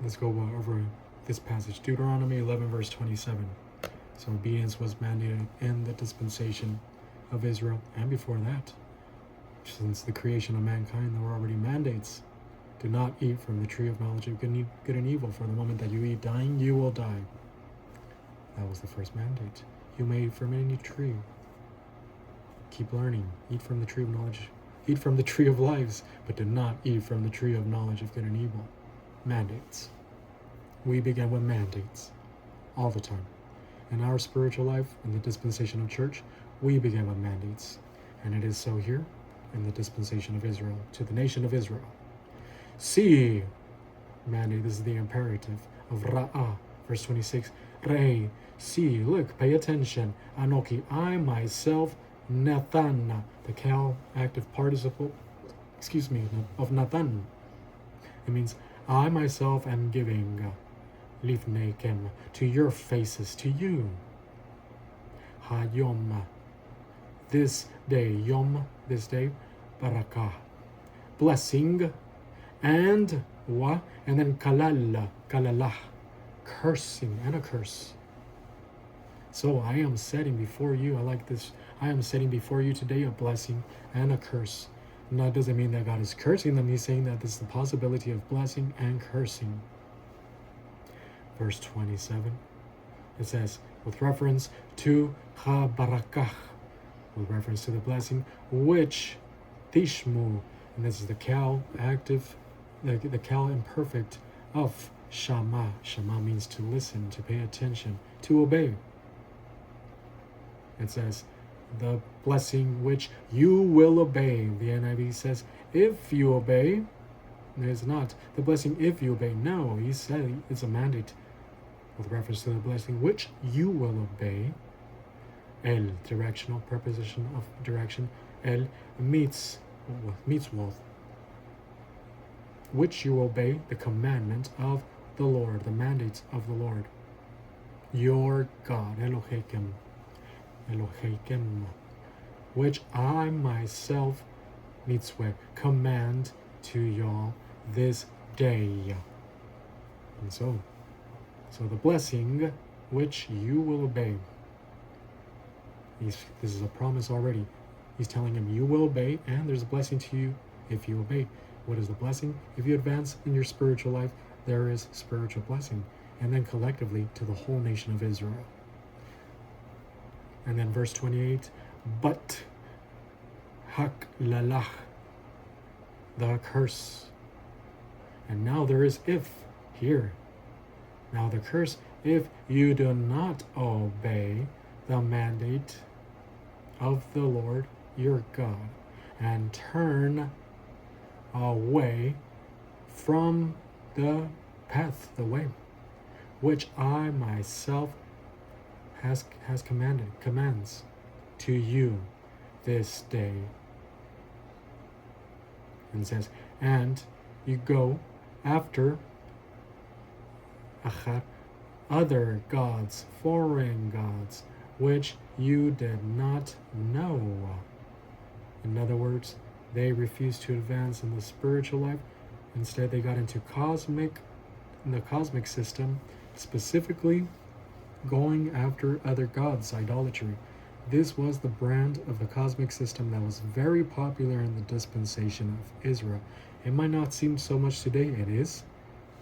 Let's go over this passage. Deuteronomy 11, verse 27. So obedience was mandated in the dispensation of Israel, and before that, since the creation of mankind, there were already mandates. Do not eat from the tree of knowledge of good and evil, for the moment that you eat, dying, you will die. That was the first mandate. You may eat from any tree. Keep learning. Eat from the tree of knowledge. Eat from the tree of lives, but do not eat from the tree of knowledge of good and evil. Mandates. We begin with mandates all the time. In our spiritual life, in the dispensation of church, we begin with mandates. And it is so here in the dispensation of Israel, to the nation of Israel. See, mandate, this is the imperative of Ra'ah, verse 26. Re, see, look, pay attention. Anoki, I myself, Nathan, the cal active participle, of Nathan. It means, I myself am giving, Lifnekem, to your faces, to you. Hayom, this day, Yom, this day, Barakah, blessing, and wa, and then kalalah, cursing, and a curse. So I am setting before you, I like this, I am setting before you today a blessing and a curse. And that doesn't mean that God is cursing them, he's saying that there's the possibility of blessing and cursing. Verse 27, it says, with reference to ha-barakah, with reference to the blessing, which tishmu, and this is the cal active, the cal imperfect of shama. Shama means to listen, to pay attention, to obey. It says, the blessing which you will obey. The NIV says, if you obey. It's not the blessing if you obey. No, he said it's a mandate with reference to the blessing which you will obey. El, directional, preposition of direction. El, mitzvot, which you obey, the commandment of the Lord, the mandates of the Lord, your God, Elohim, which I myself, mitzvah, command to y'all this day. And so the blessing which you will obey. This is a promise already. He's telling him you will obey, and there's a blessing to you if you obey. What is the blessing? If you advance in your spiritual life, there is spiritual blessing. And then collectively to the whole nation of Israel. And then verse 28, but hak lalach, the curse. And now there is if here. Now the curse, if you do not obey the mandate of the Lord your God and turn away from the path, the way, which I myself commands to you this day. And says, and you go after other gods, foreign gods, which you did not know. In other words, they refused to advance in the spiritual life. Instead, they got into the cosmic system, specifically going after other gods, idolatry. This was the brand of the cosmic system that was very popular in the dispensation of Israel. It might not seem so much today, it is,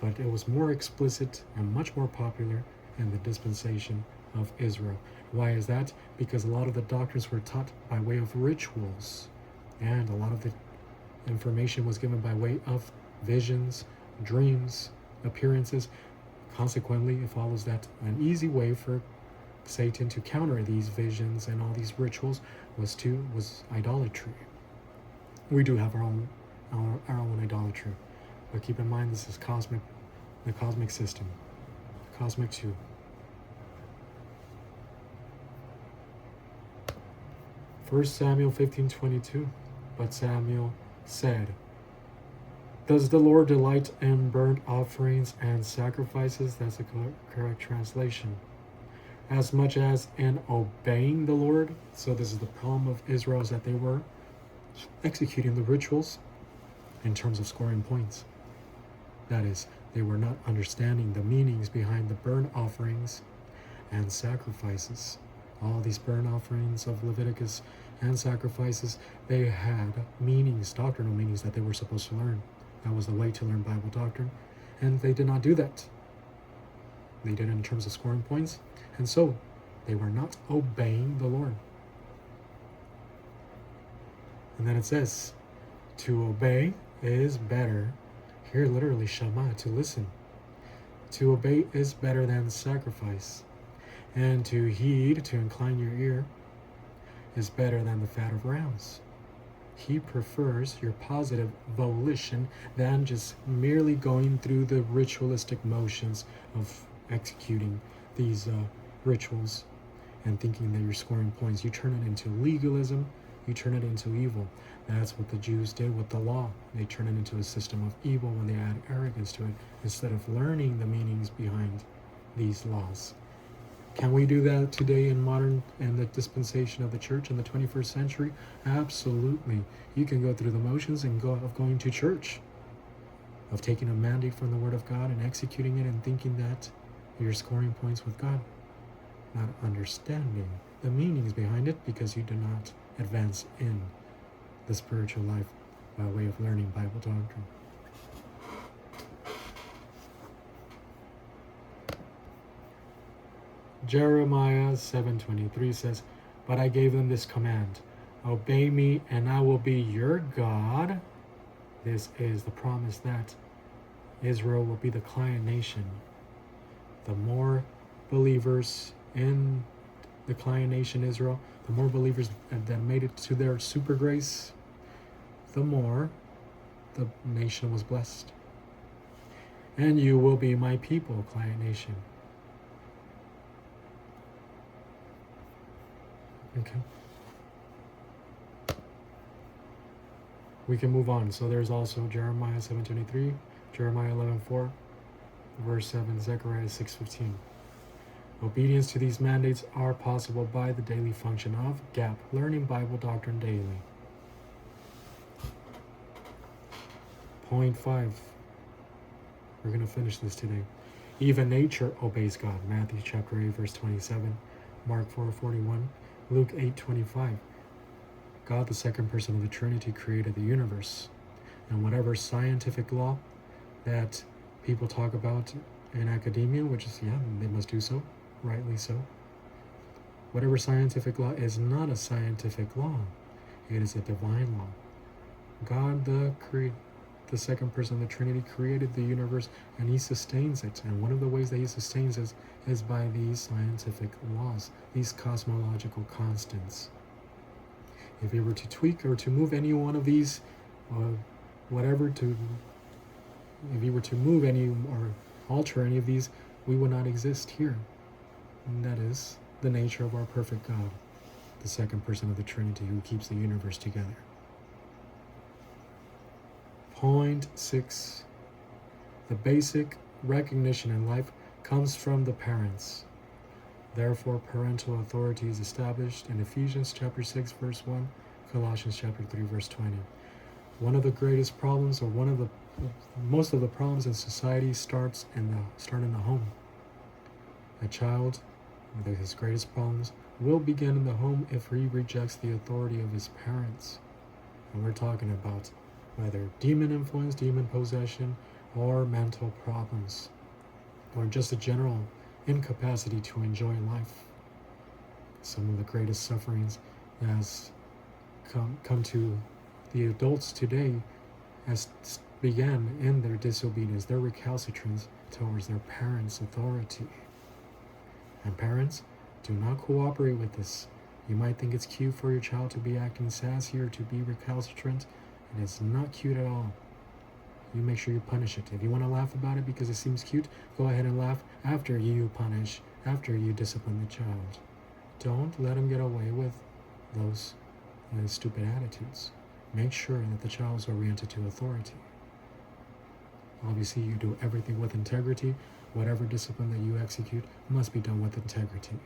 but it was more explicit and much more popular in the dispensation of Israel. Why is that? Because a lot of the doctrines were taught by way of rituals, and a lot of the information was given by way of visions, dreams, appearances. Consequently, it follows that an easy way for Satan to counter these visions and all these rituals was idolatry. We do have our own idolatry, but keep in mind this is the cosmic system, cosmic too. First Samuel 15:22. But Samuel said, does the Lord delight in burnt offerings and sacrifices? That's the correct translation. As much as in obeying the Lord. So this is the problem of Israel, is that they were executing the rituals in terms of scoring points. That is, they were not understanding the meanings behind the burnt offerings and sacrifices. All these burnt offerings of Leviticus and sacrifices, they had meanings, doctrinal meanings that they were supposed to learn. That was the way to learn Bible doctrine. And they did not do that. They did it in terms of scoring points. And so, they were not obeying the Lord. And then it says, to obey is better. Here, literally, shama, to listen. To obey is better than sacrifice. And to heed, to incline your ear, is better than the fat of rams. He prefers your positive volition than just merely going through the ritualistic motions of executing these rituals and thinking that you're scoring points. You turn it into legalism, you turn it into evil. That's what the Jews did with the law. They turn it into a system of evil when they add arrogance to it, instead of learning the meanings behind these laws. Can we do that today in the dispensation of the church in the 21st century? Absolutely. You can go through the motions of going to church, of taking a mandate from the Word of God and executing it and thinking that you're scoring points with God, not understanding the meanings behind it because you do not advance in the spiritual life by way of learning Bible doctrine. Jeremiah 7:23 says, "But I gave them this command, obey me and I will be your God." This is the promise that Israel will be the client nation. The more believers in the client nation Israel, the more believers that made it to their super grace, the more the nation was blessed. And you will be my people, client nation. Okay. We can move on. So there's also Jeremiah 7:23, Jeremiah 11:4, verse 7, Zechariah 6:15. Obedience to these mandates are possible by the daily function of GAP, learning Bible doctrine daily. Point 5. We're going to finish this today. Even nature obeys God. Matthew chapter 8, verse 27, Mark 4:41, Luke 8:25. God, the second person of the Trinity, created the universe. And whatever scientific law that people talk about in academia, which is, they must do so, rightly so. Whatever scientific law is not a scientific law. It is a divine law. God, the second person of the Trinity, created the universe and he sustains it. And one of the ways that he sustains it is by these scientific laws, these cosmological constants. If he were to tweak or to move any one of these, if he were to move any or alter any of these, we would not exist here. And that is the nature of our perfect God, the second person of the Trinity, who keeps the universe together. Point 6. The basic recognition in life comes from the parents. Therefore, parental authority is established in Ephesians chapter 6, verse 1, Colossians chapter 3, verse 20. One of the greatest problems, or most of the problems in society start in the home. A child, with his greatest problems, will begin in the home if he rejects the authority of his parents. And we're talking about whether demon influence, demon possession, or mental problems, or just a general incapacity to enjoy life. Some of the greatest sufferings has come to the adults today has began in their disobedience, their recalcitrance towards their parents' authority. And parents, do not cooperate with this. You might think it's cute for your child to be acting sassy or to be recalcitrant. It is not cute at all. You make sure you punish it. If you want to laugh about it because it seems cute, go ahead and laugh after you punish, after you discipline the child. Don't let them get away with those stupid attitudes. Make sure that the child is oriented to authority. Obviously, you do everything with integrity. Whatever discipline that you execute must be done with integrity.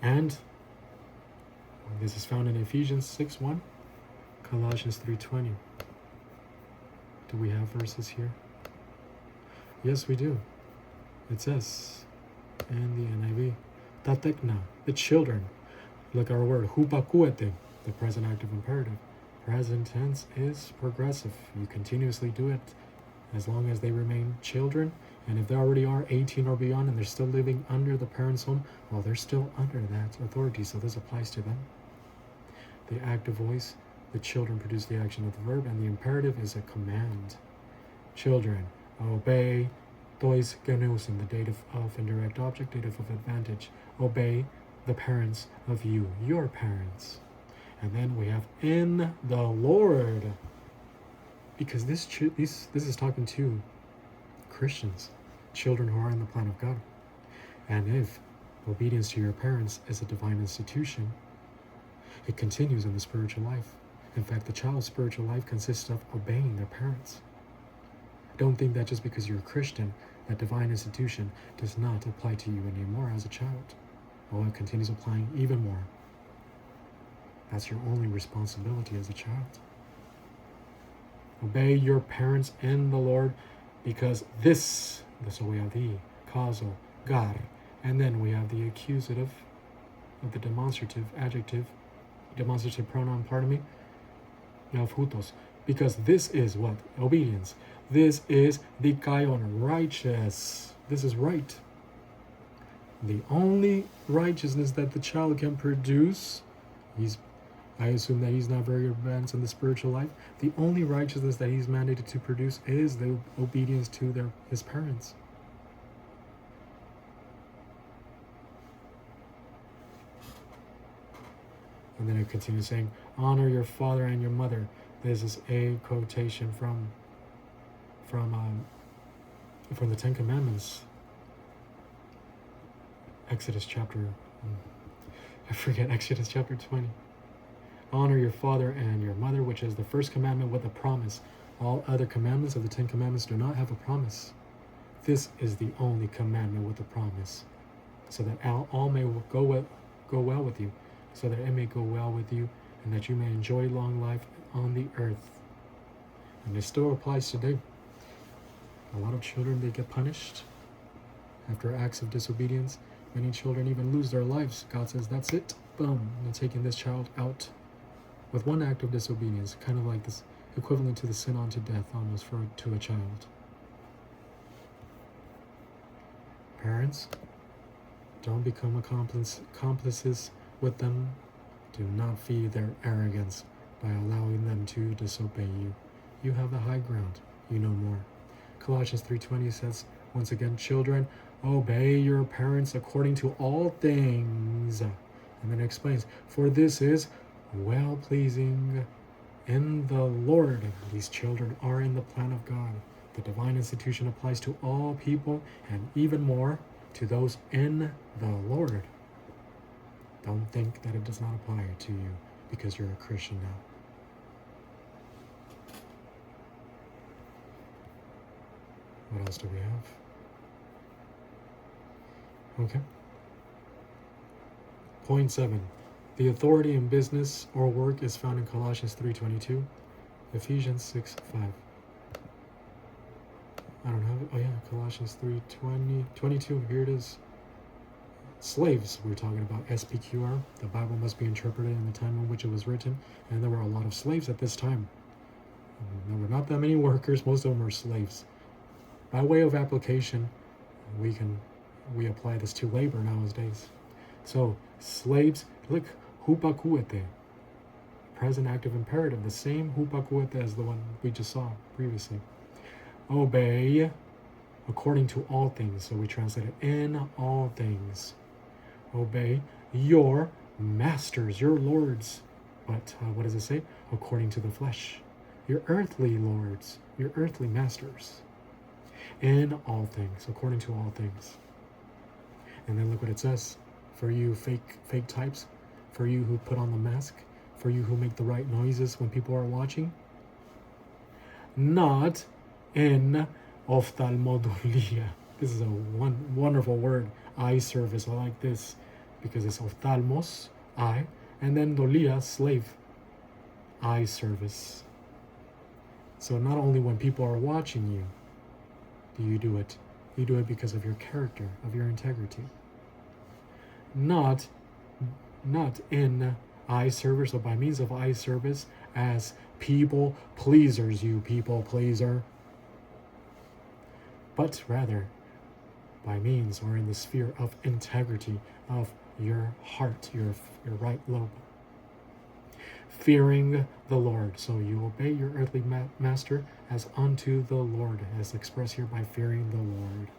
And this is found in Ephesians 6:1, Colossians 3:20. Do we have verses here? Yes, we do. It says in the NIV, tatekna, the children. Look at our word, hupakuete, the present active imperative. Present tense is progressive. You continuously do it as long as they remain children. And if they already are 18 or beyond and they're still living under the parents' home, well, they're still under that authority. So this applies to them. The active voice, the children produce the action of the verb, and the imperative is a command. Children, obey. Dois genusen, the dative of indirect object, dative of advantage. Obey the parents of you, your parents. And then we have in the Lord. Because this is talking to Christians, children who are in the plan of God. And if obedience to your parents is a divine institution, it continues in the spiritual life. In fact, the child's spiritual life consists of obeying their parents. Don't think that just because you're a Christian, that divine institution does not apply to you anymore as a child. Oh, it continues applying even more. That's your only responsibility as a child. Obey your parents in the Lord, because this, so we have the causal, gar, and then we have the accusative of the demonstrative pronoun, Yavhutos, because this is what? Obedience. This is the kaion, righteous. This is right. The only righteousness that the child can produce, I assume that he's not very advanced in the spiritual life. The only righteousness that he's mandated to produce is the obedience to his parents. And then it continues saying, honor your father and your mother. This is a quotation from the Ten Commandments. Exodus chapter 20. Honor your father and your mother, which is the first commandment with a promise. All other commandments of the Ten Commandments do not have a promise. This is the only commandment with a promise, so that all may go well with you, so that it may go well with you, and that you may enjoy long life on the earth. And it still applies today. A lot of children, they get punished after acts of disobedience. Many children even lose their lives. God says, that's it. Boom. I'm taking this child out with one act of disobedience, kind of like this, equivalent to the sin unto death almost to a child. Parents, don't become accomplices with them. Do not feed their arrogance by allowing them to disobey you. You have the high ground. You know more. Colossians 3:20 says, once again, children, obey your parents according to all things. And then it explains, for this is well-pleasing in the Lord. These children are in the plan of God. The divine institution applies to all people, and even more to those in the Lord. Don't think that it does not apply to you because you're a Christian now. What else do we have? Okay. Point 7. The authority in business or work is found in Colossians 3:22, Ephesians 6:5. I don't have it. Oh yeah, Colossians 3:22. Here it is. Slaves, we're talking about SPQR. The Bible must be interpreted in the time in which it was written, and there were a lot of slaves at this time. There were not that many workers. Most of them were slaves. By way of application, we apply this to labor nowadays. So slaves, look, hupakuete, present active imperative, the same hupakuete as the one we just saw previously. Obey according to all things. So we translate it in all things. Obey your masters, your lords. But what does it say? According to the flesh. Your earthly lords, your earthly masters. In all things, according to all things. And then look what it says. For you fake types, for you who put on the mask, for you who make the right noises when people are watching. Not in ophthalmodolia. This is a wonderful word. Eye service. I like this because it's ophthalmos, eye, and then dolia, slave. Eye service. So not only when people are watching you do you do it because of your character, of your integrity. Not in eye service, or by means of eye service as people pleasers, you people pleaser, but rather by means or in the sphere of integrity of your heart, your right lobe. Fearing the Lord. So you obey your earthly master as unto the Lord, as expressed here by fearing the Lord.